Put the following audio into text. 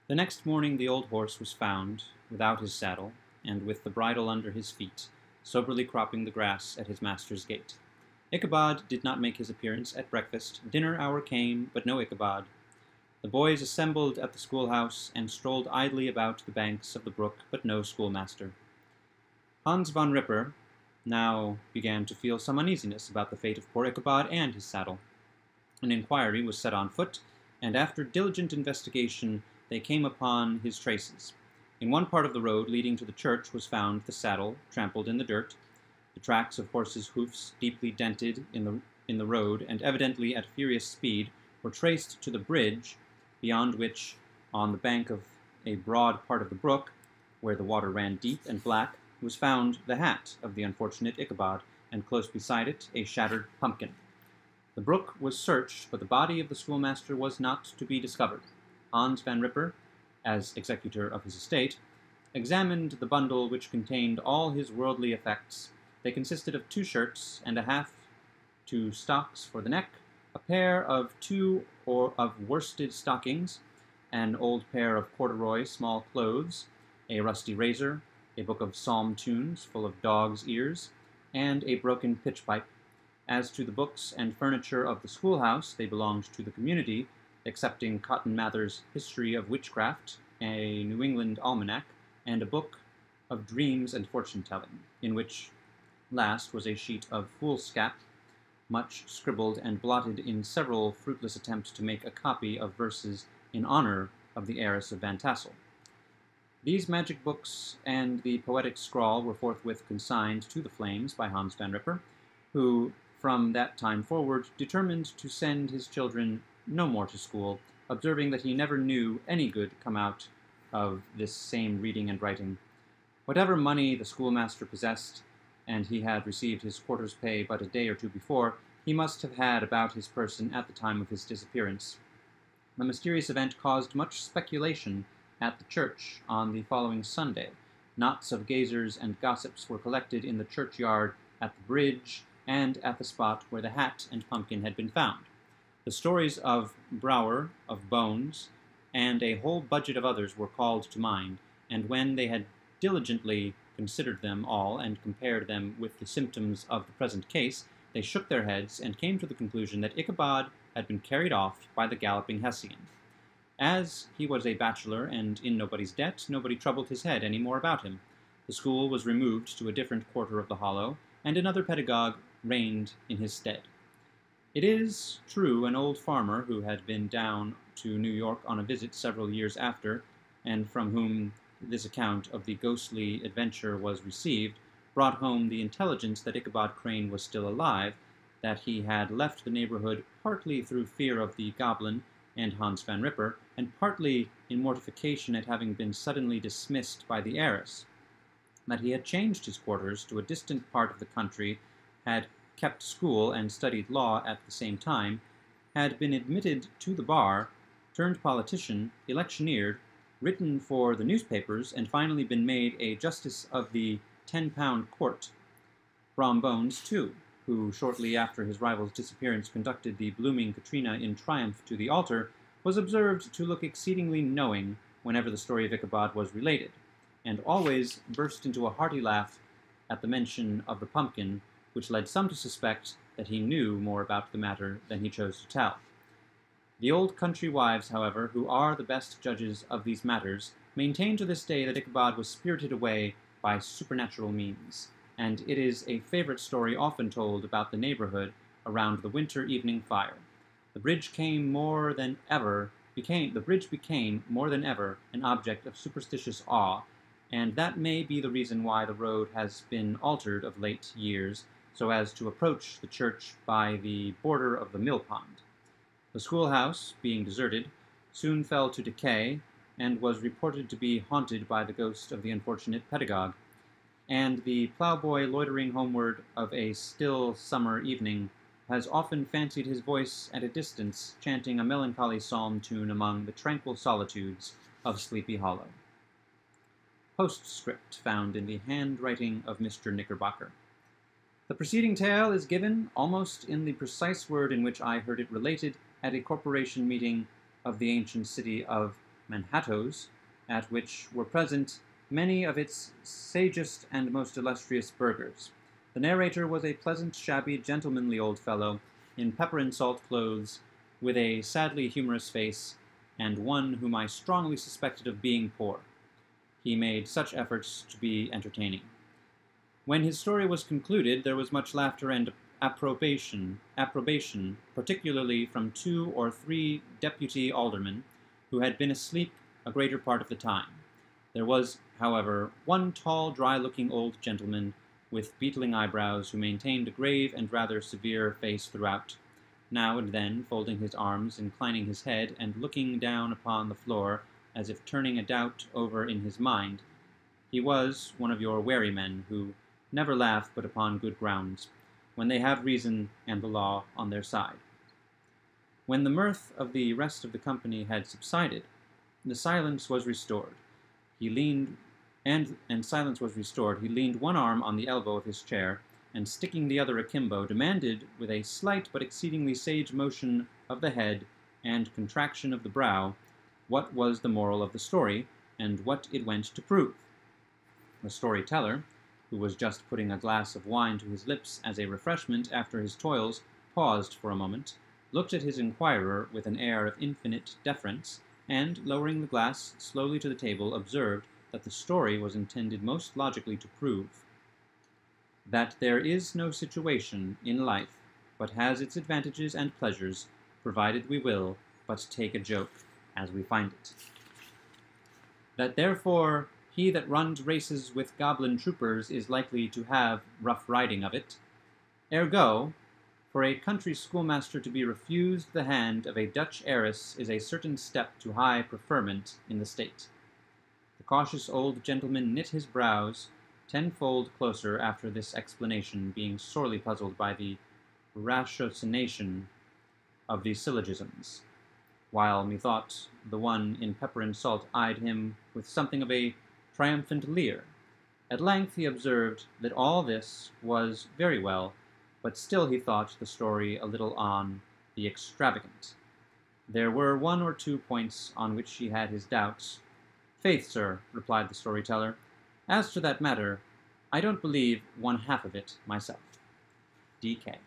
The next morning the old horse was found, without his saddle, and with the bridle under his feet, soberly cropping the grass at his master's gate. Ichabod did not make his appearance at breakfast. Dinner hour came, but no Ichabod. The boys assembled at the schoolhouse and strolled idly about the banks of the brook, but no schoolmaster. Hans von Ripper now began to feel some uneasiness about the fate of poor Ichabod and his saddle. An inquiry was set on foot, and after diligent investigation they came upon his traces. In one part of the road leading to the church was found the saddle, trampled in the dirt, the tracks of horses' hoofs deeply dented in the road, and evidently at furious speed, were traced to the bridge, beyond which, on the bank of a broad part of the brook, where the water ran deep and black, was found the hat of the unfortunate Ichabod, and close beside it a shattered pumpkin. The brook was searched, but the body of the schoolmaster was not to be discovered. Hans van Ripper, as executor of his estate, examined the bundle which contained all his worldly effects. They consisted of 2 shirts and a half, 2 stocks for the neck, a pair of 2 of worsted stockings, an old pair of corduroy small clothes, a rusty razor, a book of psalm tunes full of dog's ears, and a broken pitch pipe. As to the books and furniture of the schoolhouse, they belonged to the community, excepting Cotton Mather's History of Witchcraft, a New England almanac, and a book of dreams and fortune-telling, in which last was a sheet of foolscap, much scribbled and blotted in several fruitless attempts to make a copy of verses in honor of the heiress of Van Tassel. These magic books and the poetic scrawl were forthwith consigned to the flames by Hans van Ripper, who, from that time forward, determined to send his children no more to school, observing that he never knew any good come out of this same reading and writing. Whatever money the schoolmaster possessed, and he had received his quarter's pay but a day or 2 before, he must have had about his person at the time of his disappearance. The mysterious event caused much speculation at the church on the following Sunday. Knots of gazers and gossips were collected in the churchyard, at the bridge, and at the spot where the hat and pumpkin had been found. The stories of Brower, of Bones, and a whole budget of others were called to mind, and when they had diligently considered them all and compared them with the symptoms of the present case, they shook their heads and came to the conclusion that Ichabod had been carried off by the galloping Hessian. As he was a bachelor and in nobody's debt, nobody troubled his head any more about him. The school was removed to a different quarter of the hollow, and another pedagogue reigned in his stead. It is true an old farmer who had been down to New York on a visit several years after, and from whom this account of the ghostly adventure was received, brought home the intelligence that Ichabod Crane was still alive, that he had left the neighborhood partly through fear of the goblin and Hans van Ripper, and partly in mortification at having been suddenly dismissed by the heiress, that he had changed his quarters to a distant part of the country, had kept school and studied law at the same time, had been admitted to the bar, turned politician, electioneered, written for the newspapers, and finally been made a justice of the 10-pound court. Brom Bones, too, who shortly after his rival's disappearance conducted the blooming Katrina in triumph to the altar, was observed to look exceedingly knowing whenever the story of Ichabod was related, and always burst into a hearty laugh at the mention of the pumpkin, which led some to suspect that he knew more about the matter than he chose to tell. The old country wives, however, who are the best judges of these matters, maintain to this day that Ichabod was spirited away by supernatural means, and it is a favorite story often told about the neighborhood around the winter evening fire. The bridge became more than ever an object of superstitious awe, and that may be the reason why the road has been altered of late years, so as to approach the church by the border of the mill pond. The schoolhouse, being deserted, soon fell to decay, and was reported to be haunted by the ghost of the unfortunate pedagogue, and the ploughboy loitering homeward of a still summer evening has often fancied his voice at a distance chanting a melancholy psalm tune among the tranquil solitudes of Sleepy Hollow. Postscript found in the handwriting of Mr. Knickerbocker. The preceding tale is given almost in the precise word in which I heard it related at a corporation meeting of the ancient city of Manhattoes, at which were present many of its sagest and most illustrious burghers. The narrator was a pleasant, shabby, gentlemanly old fellow, in pepper-and-salt clothes, with a sadly humorous face, and one whom I strongly suspected of being poor. He made such efforts to be entertaining. When his story was concluded, there was much laughter and approbation, particularly from 2 or 3 deputy aldermen, who had been asleep a greater part of the time. There was, however, one tall, dry-looking old gentleman with beetling eyebrows, who maintained a grave and rather severe face throughout, now and then folding his arms, inclining his head, and looking down upon the floor, as if turning a doubt over in his mind. He was one of your wary men, who never laugh but upon good grounds, when they have reason and the law on their side. When the mirth of the rest of the company had subsided, the silence was restored. He leaned one arm on the elbow of his chair, and sticking the other akimbo, demanded, with a slight but exceedingly sage motion of the head and contraction of the brow, what was the moral of the story, and what it went to prove. The storyteller, who was just putting a glass of wine to his lips as a refreshment after his toils, paused for a moment, looked at his inquirer with an air of infinite deference, and, lowering the glass slowly to the table, observed that the story was intended most logically to prove that there is no situation in life but has its advantages and pleasures, provided we will but take a joke as we find it. That therefore he that runs races with goblin troopers is likely to have rough riding of it. Ergo, for a country schoolmaster to be refused the hand of a Dutch heiress is a certain step to high preferment in the state. The cautious old gentleman knit his brows tenfold closer after this explanation, being sorely puzzled by the ratiocination of these syllogisms, while methought the one in pepper and salt eyed him with something of a triumphant leer. At length he observed that all this was very well, but still he thought the story a little on the extravagant. There were 1 or 2 points on which he had his doubts. "Faith, sir," replied the storyteller, "as to that matter, I don't believe 1/2 of it myself." D.K.